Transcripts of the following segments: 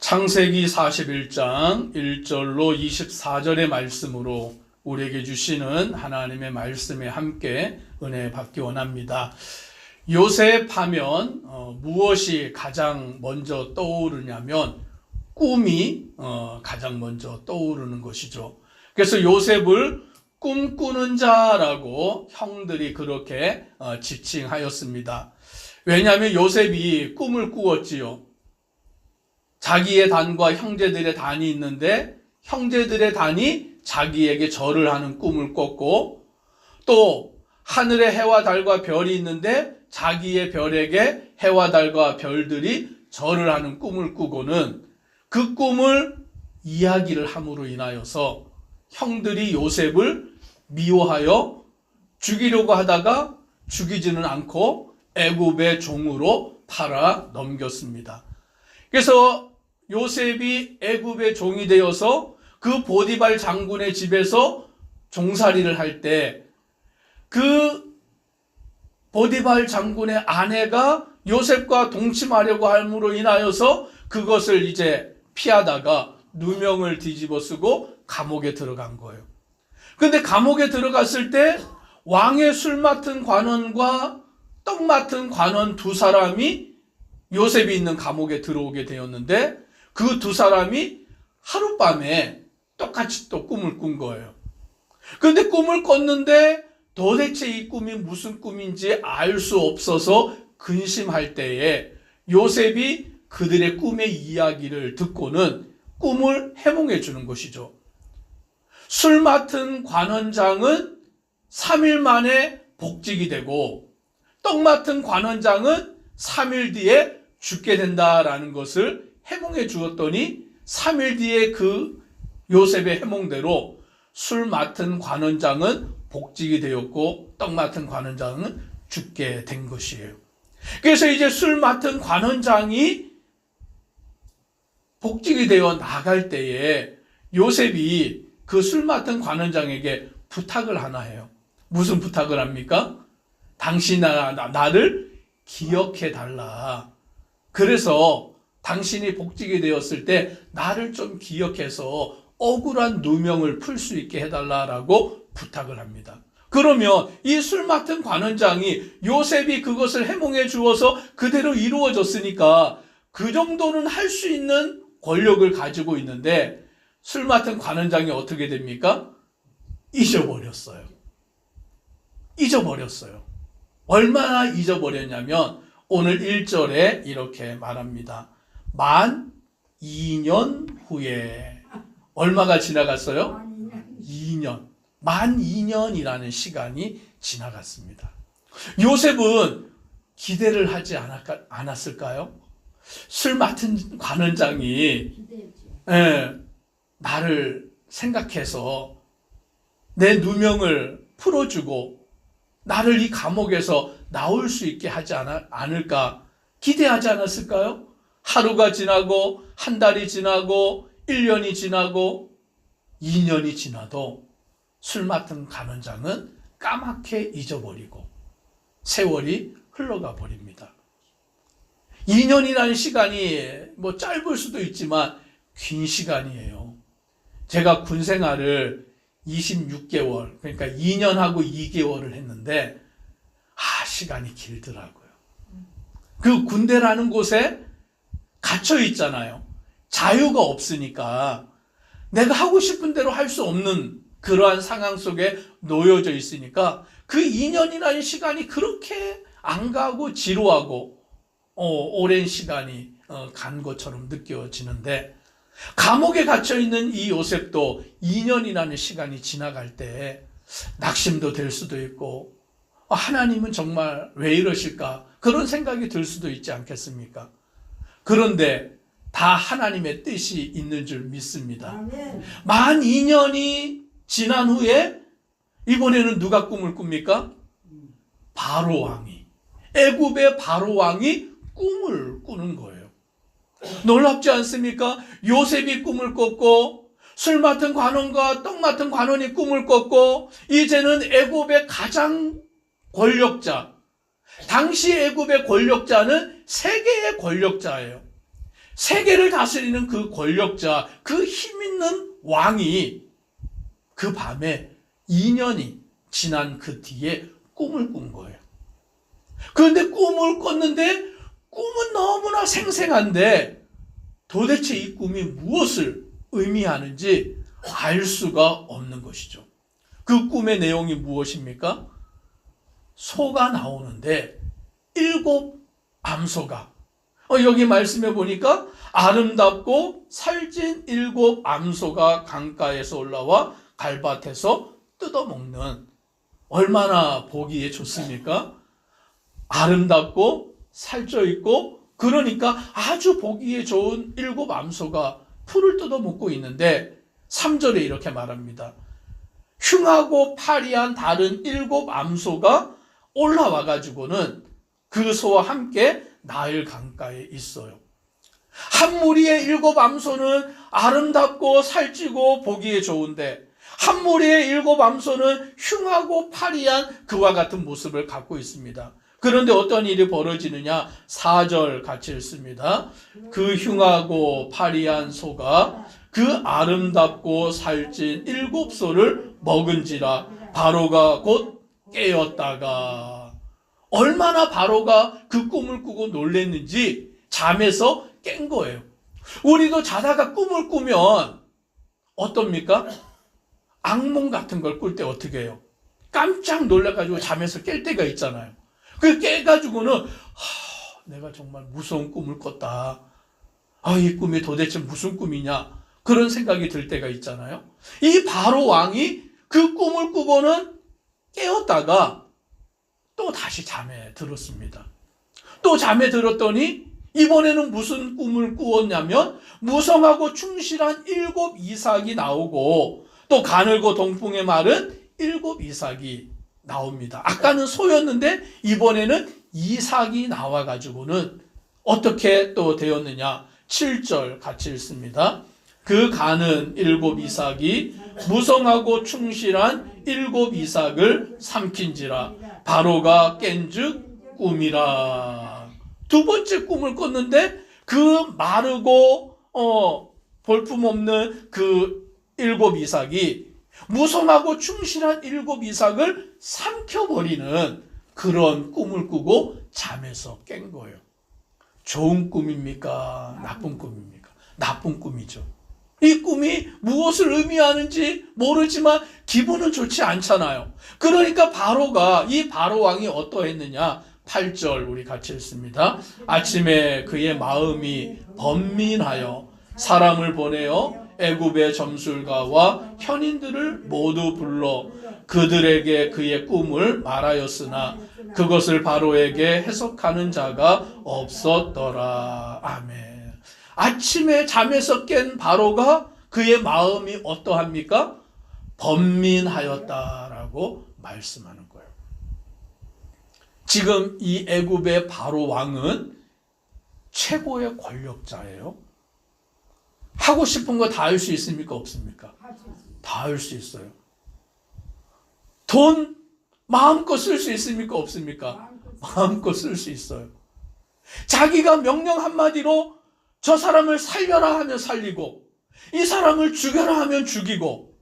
창세기 41장 1절로 24절의 말씀으로 우리에게 주시는 하나님의 말씀에 함께 은혜 받기 원합니다. 요셉 하면 무엇이 가장 먼저 떠오르냐면 꿈이 가장 먼저 떠오르는 것이죠. 그래서 요셉을 꿈꾸는 자라고 형들이 그렇게 지칭하였습니다. 왜냐하면 요셉이 꿈을 꾸었지요. 자기의 단과 형제들의 단이 있는데 형제들의 단이 자기에게 절을 하는 꿈을 꿨고, 또 하늘에 해와 달과 별이 있는데 자기의 별에게 해와 달과 별들이 절을 하는 꿈을 꾸고는 그 꿈을 이야기를 함으로 인하여서 형들이 요셉을 미워하여 죽이려고 하다가 죽이지는 않고 애굽의 종으로 팔아 넘겼습니다. 그래서 요셉이 애굽의 종이 되어서 그 보디발 장군의 집에서 종살이를 할 때 그 보디발 장군의 아내가 요셉과 동침하려고 함으로 인하여서 그것을 이제 피하다가 누명을 뒤집어 쓰고 감옥에 들어간 거예요. 그런데 감옥에 들어갔을 때 왕의 술 맡은 관원과 떡 맡은 관원 두 사람이 요셉이 있는 감옥에 들어오게 되었는데, 그 두 사람이 하룻밤에 똑같이 또 꿈을 꾼 거예요. 그런데 꿈을 꿨는데 도대체 이 꿈이 무슨 꿈인지 알 수 없어서 근심할 때에 요셉이 그들의 꿈의 이야기를 듣고는 꿈을 해몽해 주는 것이죠. 술 맡은 관원장은 3일 만에 복직이 되고 떡 맡은 관원장은 3일 뒤에 죽게 된다라는 것을 해몽해 주었더니 3일 뒤에 그 요셉의 해몽대로 술 맡은 관원장은 복직이 되었고 떡 맡은 관원장은 죽게 된 것이에요. 그래서 이제 술 맡은 관원장이 복직이 되어 나갈 때에 요셉이 그 술 맡은 관원장에게 부탁을 하나 해요. 무슨 부탁을 합니까? 당신이 나를 기억해 달라. 그래서 당신이 복직이 되었을 때 나를 좀 기억해서 억울한 누명을 풀 수 있게 해달라라고 부탁을 합니다. 그러면 이 술 맡은 관원장이 요셉이 그것을 해몽해 주어서 그대로 이루어졌으니까 그 정도는 할 수 있는 권력을 가지고 있는데, 술 맡은 관원장이 어떻게 됩니까? 잊어버렸어요. 얼마나 잊어버렸냐면 오늘 1절에 이렇게 말합니다. 만 2년 후에. 얼마가 지나갔어요? 2년. 만 2년이라는 시간이 지나갔습니다. 요셉은 기대를 하지 않았을까요? 술 맡은 관원장이 나를 생각해서 내 누명을 풀어주고 나를 이 감옥에서 나올 수 있게 하지 않을까 기대하지 않았을까요? 하루가 지나고 한 달이 지나고 1년이 지나고 2년이 지나도 술 맡은 관원장은 까맣게 잊어버리고 세월이 흘러가 버립니다. 2년이라는 시간이 짧을 수도 있지만 긴 시간이에요. 제가 군 생활을 26개월, 그러니까 2년하고 2개월을 했는데 시간이 길더라고요. 그 군대라는 곳에 갇혀 있잖아요. 자유가 없으니까 내가 하고 싶은 대로 할 수 없는 그러한 상황 속에 놓여져 있으니까 그 2년이라는 시간이 그렇게 안 가고 지루하고 오랜 시간이 간 것처럼 느껴지는데, 감옥에 갇혀 있는 이 요셉도 2년이라는 시간이 지나갈 때 낙심도 될 수도 있고 하나님은 정말 왜 이러실까 그런 생각이 들 수도 있지 않겠습니까? 그런데 다 하나님의 뜻이 있는 줄 믿습니다. 만 2년이 지난 후에 이번에는 누가 꿈을 꿉니까? 바로 왕이, 애굽의 바로 왕이 꿈을 꾸는 거예요. 놀랍지 않습니까? 요셉이 꿈을 꿨고 술 맡은 관원과 떡 맡은 관원이 꿈을 꿨고, 이제는 애굽의 가장 권력자, 당시 애굽의 권력자는 세계의 권력자예요. 세계를 다스리는 그 권력자, 그 힘 있는 왕이 그 밤에 2년이 지난 그 뒤에 꿈을 꾼 거예요. 그런데 꿈을 꿨는데 꿈은 너무나 생생한데 도대체 이 꿈이 무엇을 의미하는지 알 수가 없는 것이죠. 그 꿈의 내용이 무엇입니까? 소가 나오는데 7 암소가, 여기 말씀해 보니까 아름답고 살찐 7 암소가 강가에서 올라와 갈밭에서 뜯어먹는, 얼마나 보기에 좋습니까? 아름답고 살쪄 있고, 그러니까 아주 보기에 좋은 7 암소가 풀을 뜯어먹고 있는데 3절에 이렇게 말합니다. 흉하고 파리한 다른 7 암소가 올라와 가지고는 그 소와 함께 나일 강가에 있어요. 한 무리의 7 암소는 아름답고 살찌고 보기에 좋은데 한 무리의 7 암소는 흉하고 파리한 그와 같은 모습을 갖고 있습니다. 그런데 어떤 일이 벌어지느냐? 4절 같이 읽습니다. 그 흉하고 파리한 소가 그 아름답고 살찐 7 소를 먹은지라 바로가 곧 깨었다가, 얼마나 바로가 그 꿈을 꾸고 놀랬는지 잠에서 깬 거예요. 우리도 자다가 꿈을 꾸면 어떻습니까? 악몽 같은 걸 꿀 때 어떻게 해요? 깜짝 놀라가지고 잠에서 깰 때가 있잖아요. 그 깨가지고는 내가 정말 무서운 꿈을 꿨다. 이 꿈이 도대체 무슨 꿈이냐? 그런 생각이 들 때가 있잖아요. 이 바로 왕이 그 꿈을 꾸고는 깨었다가 또 다시 잠에 들었습니다. 또 잠에 들었더니 이번에는 무슨 꿈을 꾸었냐면 무성하고 충실한 7 이삭이 나오고 또 가늘고 동풍에 마른 7 이삭이 나옵니다. 아까는 소였는데 이번에는 이삭이 나와가지고는 어떻게 또 되었느냐? 7절 같이 읽습니다. 그 가는 7 이삭이 무성하고 충실한 7 이삭을 삼킨지라 바로가 깬즉 꿈이라. 두 번째 꿈을 꿨는데 그 마르고 볼품없는 그 7 이삭이 무성하고 충실한 7 이삭을 삼켜버리는 그런 꿈을 꾸고 잠에서 깬 거예요. 좋은 꿈입니까? 나쁜 꿈입니까? 나쁜 꿈이죠. 이 꿈이 무엇을 의미하는지 모르지만 기분은 좋지 않잖아요. 그러니까 이 바로 왕이 어떠했느냐? 8절 우리 같이 읽습니다. 아침에 그의 마음이 번민하여 사람을 보내어 애굽의 점술가와 현인들을 모두 불러 그들에게 그의 꿈을 말하였으나 그것을 바로에게 해석하는 자가 없었더라. 아멘. 아침에 잠에서 깬 바로가 그의 마음이 어떠합니까? 번민하였다라고 말씀하는 거예요. 지금 이 애굽의 바로 왕은 최고의 권력자예요. 하고 싶은 거 다 할 수 있습니까? 없습니까? 다 할 수 있어요. 돈 마음껏 쓸 수 있습니까? 없습니까? 마음껏 쓸 수 있어요. 자기가 명령 한마디로 저 사람을 살려라 하면 살리고 이 사람을 죽여라 하면 죽이고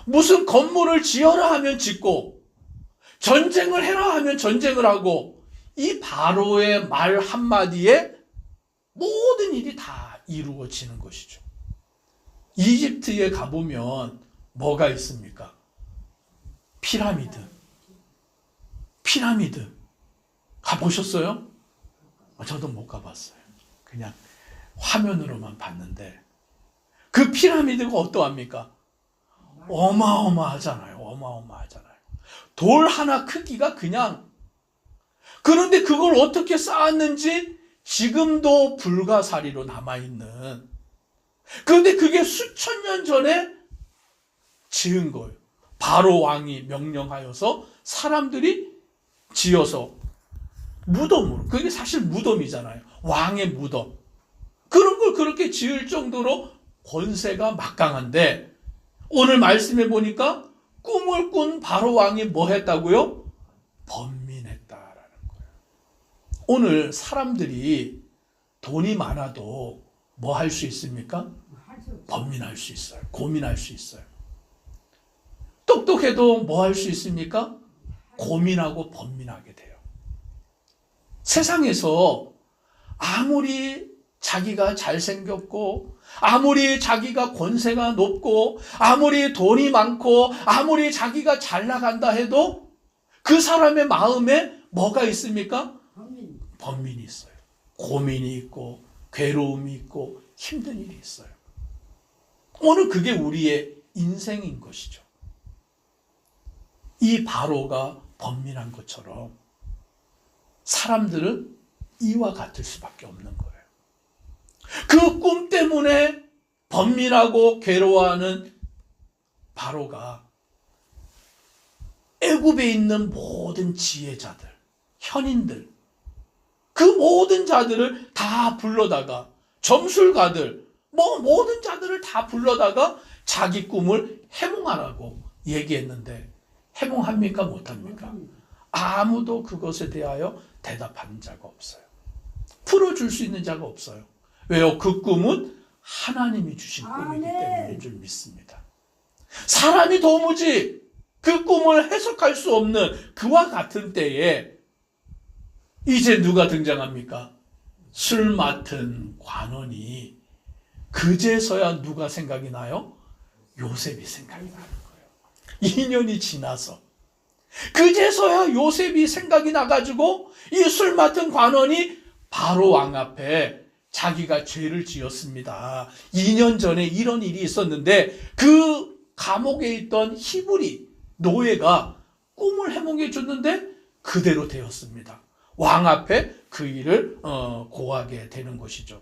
무슨 건물을 지어라 하면 짓고 전쟁을 해라 하면 전쟁을 하고 이 바로의 말 한마디에 모든 일이 다 이루어지는 것이죠. 이집트에 가보면 뭐가 있습니까? 피라미드. 가보셨어요? 저도 못 가봤어요. 그냥 화면으로만 봤는데 그 피라미드가 어떠합니까? 어마어마하잖아요. 돌 하나 크기가 그냥, 그런데 그걸 어떻게 쌓았는지 지금도 불가사리로 남아있는, 그런데 그게 수천 년 전에 지은 거예요. 바로 왕이 명령하여서 사람들이 지어서 무덤으로, 그게 사실 무덤이잖아요. 왕의 무덤. 그런 걸 그렇게 지을 정도로 권세가 막강한데 오늘 말씀해 보니까 꿈을 꾼 바로 왕이 뭐 돈이 많아도 뭐 할 수 있습니까? 할수 없어. 번민할 수 있어요. 고민할 수 있어요. 똑똑해도 뭐 할 수 있습니까? 고민하고 번민하게 돼요. 세상에서 아무리 자기가 잘생겼고, 아무리 자기가 권세가 높고, 아무리 돈이 많고, 아무리 자기가 잘 나간다 해도 그 사람의 마음에 뭐가 있습니까? 범인. 번민이 있어요. 고민이 있고, 괴로움이 있고, 힘든 일이 있어요. 오늘 그게 우리의 인생인 것이죠. 이 바로가 번민한 것처럼 사람들은 이와 같을 수밖에 없는 거예요. 그 꿈 때문에 번민하고 괴로워하는 바로가 애굽에 있는 모든 지혜자들, 현인들, 그 모든 자들을 다 불러다가, 점술가들, 모든 자들을 다 불러다가 자기 꿈을 해몽하라고 얘기했는데 해몽합니까? 못합니까? 아무도 그것에 대하여 대답하는 자가 없어요. 풀어줄 수 있는 자가 없어요. 왜요? 그 꿈은 하나님이 주신 꿈이기 때문인 줄 믿습니다. 사람이 도무지 그 꿈을 해석할 수 없는 그와 같은 때에 이제 누가 등장합니까? 술 맡은 관원이, 그제서야 누가 생각이 나요? 요셉이 생각이 나는 거예요. 2년이 지나서 그제서야 요셉이 생각이 나가지고 이 술 맡은 관원이 바로 왕 앞에 자기가 죄를 지었습니다. 2년 전에 이런 일이 있었는데 그 감옥에 있던 히브리 노예가 꿈을 해몽해 줬는데 그대로 되었습니다. 왕 앞에 그 일을 고하게 되는 것이죠.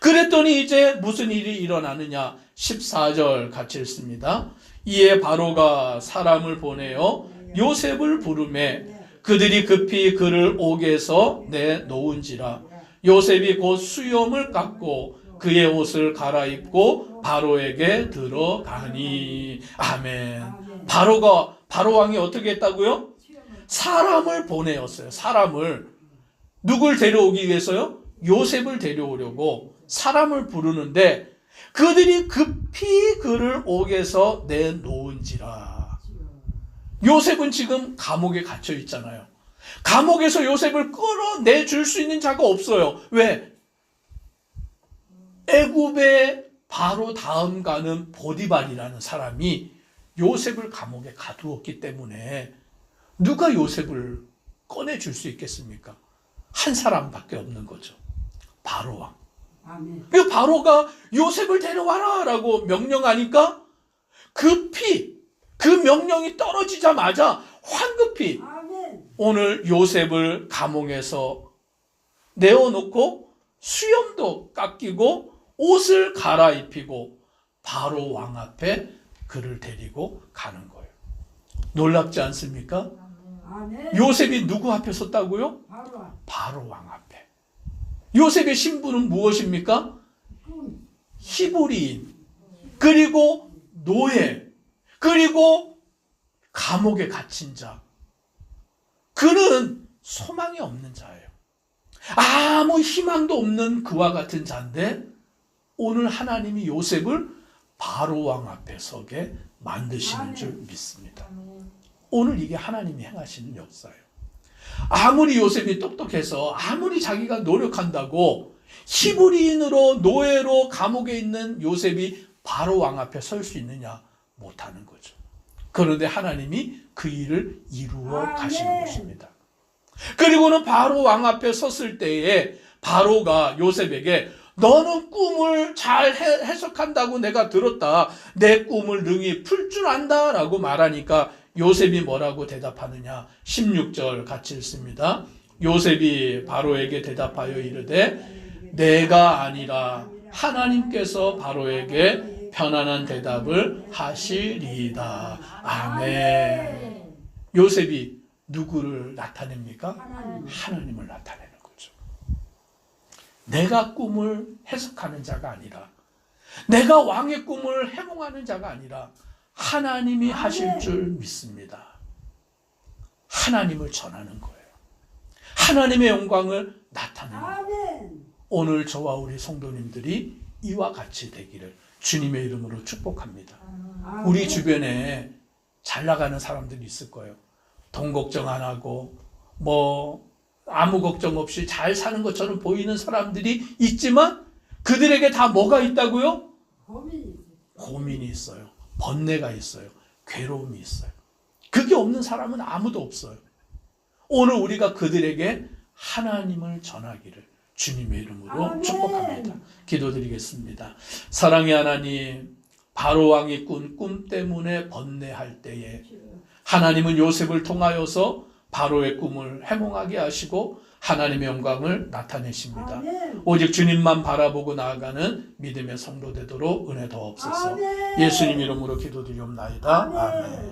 그랬더니 이제 무슨 일이 일어나느냐? 14절 같이 읽습니다. 이에 바로가 사람을 보내어 요셉을 부르매 그들이 급히 그를 옥에서 내놓은지라. 요셉이 곧 수염을 깎고 그의 옷을 갈아입고 바로에게 들어가니. 아멘. 바로 왕이 어떻게 했다고요? 사람을 보내었어요. 사람을. 누굴 데려오기 위해서요? 요셉을 데려오려고 사람을 부르는데 그들이 급히 그를 옥에서 내놓은지라. 요셉은 지금 감옥에 갇혀 있잖아요. 감옥에서 요셉을 끌어내줄 수 있는 자가 없어요. 왜? 애굽의 바로 다음 가는 보디발이라는 사람이 요셉을 감옥에 가두었기 때문에 누가 요셉을 꺼내줄 수 있겠습니까? 한 사람밖에 없는 거죠. 바로 왕. 그 바로가 요셉을 데려와라 라고 명령하니까 급히 그 명령이 떨어지자마자 황급히 오늘 요셉을 감옥에서 내어놓고 수염도 깎이고 옷을 갈아입히고 바로 왕 앞에 그를 데리고 가는 거예요. 놀랍지 않습니까? 요셉이 누구 앞에 섰다고요? 바로 왕 앞에. 요셉의 신분은 무엇입니까? 히브리인, 그리고 노예, 그리고 감옥에 갇힌 자. 그는 소망이 없는 자예요. 아무 희망도 없는 그와 같은 자인데 오늘 하나님이 요셉을 바로 왕 앞에 서게 만드시는 줄 믿습니다. 오늘 이게 하나님이 행하시는 역사예요. 아무리 요셉이 똑똑해서 아무리 자기가 노력한다고 히브리인으로 노예로 감옥에 있는 요셉이 바로 왕 앞에 설 수 있느냐? 못하는 거죠. 그런데 하나님이 그 일을 이루어 가시는 것입니다. 그리고는 바로 왕 앞에 섰을 때에 바로가 요셉에게 너는 꿈을 잘 해석한다고 내가 들었다. 내 꿈을 능히 풀 줄 안다 라고 말하니까 요셉이 뭐라고 대답하느냐? 16절 같이 읽습니다. 요셉이 바로에게 대답하여 이르되 내가 아니라 하나님께서 바로에게 편안한 대답을 하시리이다. 아멘. 요셉이 누구를 나타냅니까? 하나님을 나타내는 거죠. 내가 꿈을 해석하는 자가 아니라, 내가 왕의 꿈을 해몽하는 자가 아니라 하나님이 하실 줄 믿습니다. 하나님을 전하는 거예요. 하나님의 영광을 나타내는 거예요. 오늘 저와 우리 성도님들이 이와 같이 되기를 주님의 이름으로 축복합니다. 우리 주변에 잘 나가는 사람들이 있을 거예요. 돈 걱정 안 하고 뭐 아무 걱정 없이 잘 사는 것처럼 보이는 사람들이 있지만 그들에게 다 뭐가 있다고요? 고민이 있어요. 번뇌가 있어요. 괴로움이 있어요. 그게 없는 사람은 아무도 없어요. 오늘 우리가 그들에게 하나님을 전하기를 주님의 이름으로 아멘. 축복합니다. 기도드리겠습니다. 사랑의 하나님, 바로 왕이 꾼 꿈 때문에 번뇌할 때에 하나님은 요셉을 통하여서 바로의 꿈을 해몽하게 하시고 하나님의 영광을 나타내십니다. 아멘. 오직 주님만 바라보고 나아가는 믿음의 성도 되도록 은혜 더옵소서. 아멘. 예수님 이름으로 기도드리옵나이다. 아멘. 아멘.